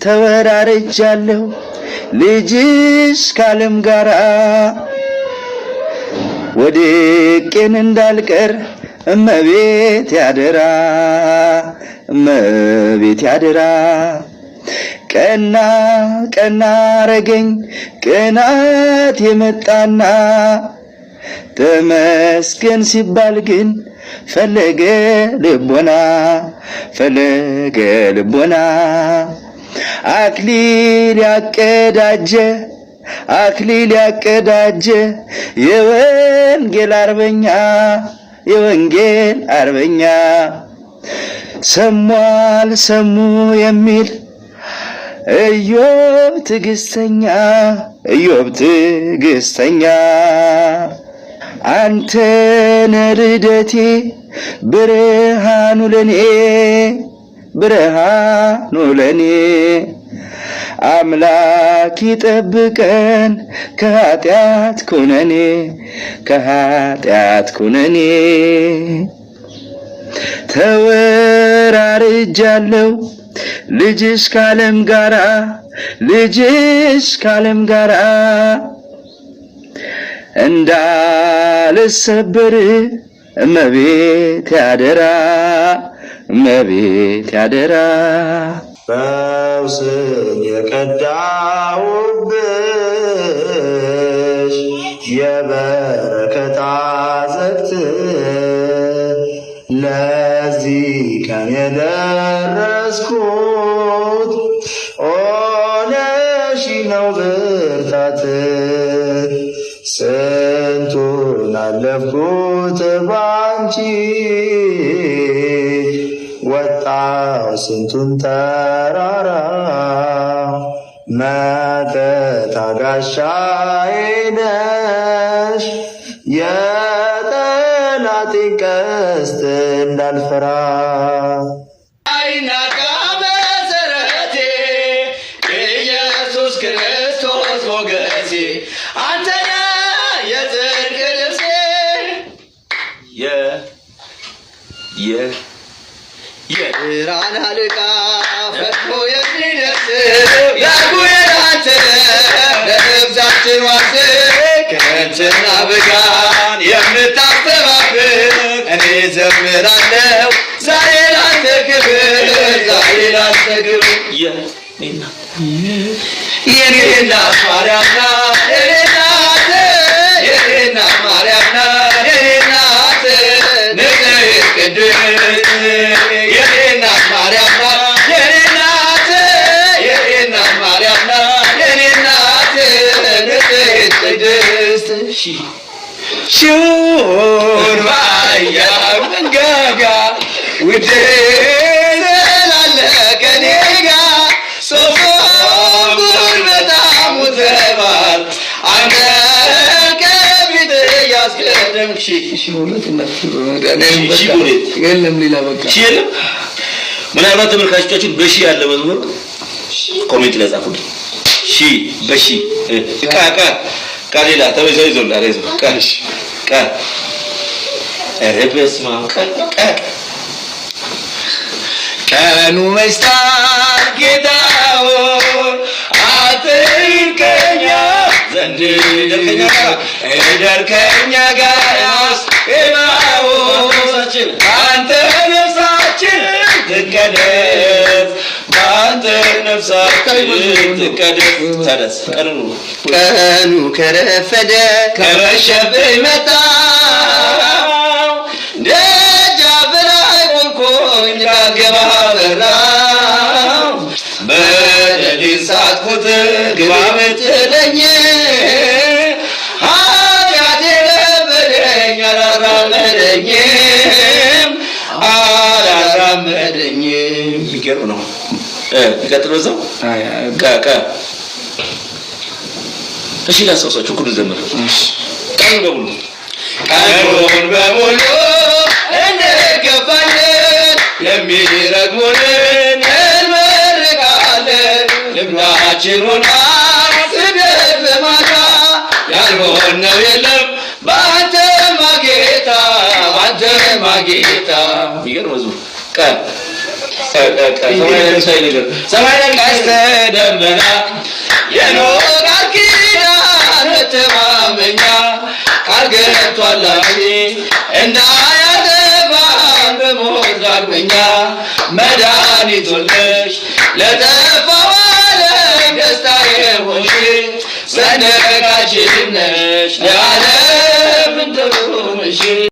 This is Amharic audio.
ተወራርጃለሁ ልጅሽ ካለም ጋራ ወድቄን እንዳልቀር እመቤት ያደራ ቀና አረገኝ ቅናት የመጣና ተመስገን ሲባል ግን ፈለገ ልቦና አክሊል ያቀዳጀ የወንጌል አርበኛ ሰሙ የሚል ኢዮብ ትዕግስተኛ አንተ ነርደቴ ብርሃኑ ለኔ አምላክ ይጠብቀን ከኃጢአት ኩነኔ ተወራርጃለሁ ልጅሽ ካለም ጋራ እንዳልሰበር እመቤት ያደራ ፈውስን የቀዳውብሽ የበረከት አዘቅት ለዚህ ቀን የደረስኩት ሆነሽ ነው ብርታት ስንቱን አለፍኩት ባንቺ ወጣው ስንቱን ተራራ መከታ ጋሻዬ ነሽ የጠላቴን ቀስት እንዳልፈራ አይናቃ መሰረቴ ኢየሱስ ክርስቶስ ሞገሴ አንተነ የጽድቅ ልብሴ የብርሃን አለቃ ፈጥኖ የሚደርስ ያጉየን አንተ ለነፍሳችን ዋስ ክረምትና በጋን የምታስተባብር እኔ ዘምራለሁ ዛሬ ላንተ ክብር የኔ እናት ማርያም ናት የኔ እናት ማርያም ናት የኔ እናት ንጽሕት ቅድስት የኔ እናት ማርያም ናት የኔ እናት ማርያም ናት የኔ እናት ንጽሕት ቅድስት ሹር ባያ መንጋጋ ውዴ ስላለ ከኔ ጋር ሶፎን በጣም ተባል አንተ ከፊት ያስቀደምክ የለም ሌላ በቃ ምናልባት ተመልካቾቻችን በሺ ያለ መዝሙር ኮሜንት ላይ ጻፉልኝ በሺ ቃሌላ ተበዛይ ዞላ ረዘ ቃልሽ ረበስማ ቀኑ መስታር ጌታው አትርከኛ ዘንድ ደርከኛ ጋር ኤማው አንተ ነፍሳችን ትቀደስ በአንተ ነፍሳችን ትቀደስ ታደስ ቀኑ ከረፈደ ከመሸብኝ መጣ ደጃፍ ላይ ቆምኩኝ ላገባ በራው በደሌን ሳትኩት ግባ ምትለኝ ኃጢአቴ ለበደኝ አላራመደኝም የሚገርም ነው ይቀጥሎ እዛው እሺ ላስታውሳችሁ ሁሉ ዘመር ቀኑን በሙሉ እንገባለን የሚረግሙንን እንመርቃለን ልባችን ሆና ስደት በማታ ያልሆነው የለም በአንተ ማጌታ የሚገርም መዝሙር ሰማይ ቀስተ ደመና የኖህ ቃል ኪዳን መተማመኛ ቃል ገብቷል እንዳያጠፋን በሞት ዳግመኛ መድኃኒት ሆነሽ ለጠፋው ዓለም ደስታ የሆንሽ ሰንደቃችን ነሽ ለዓለም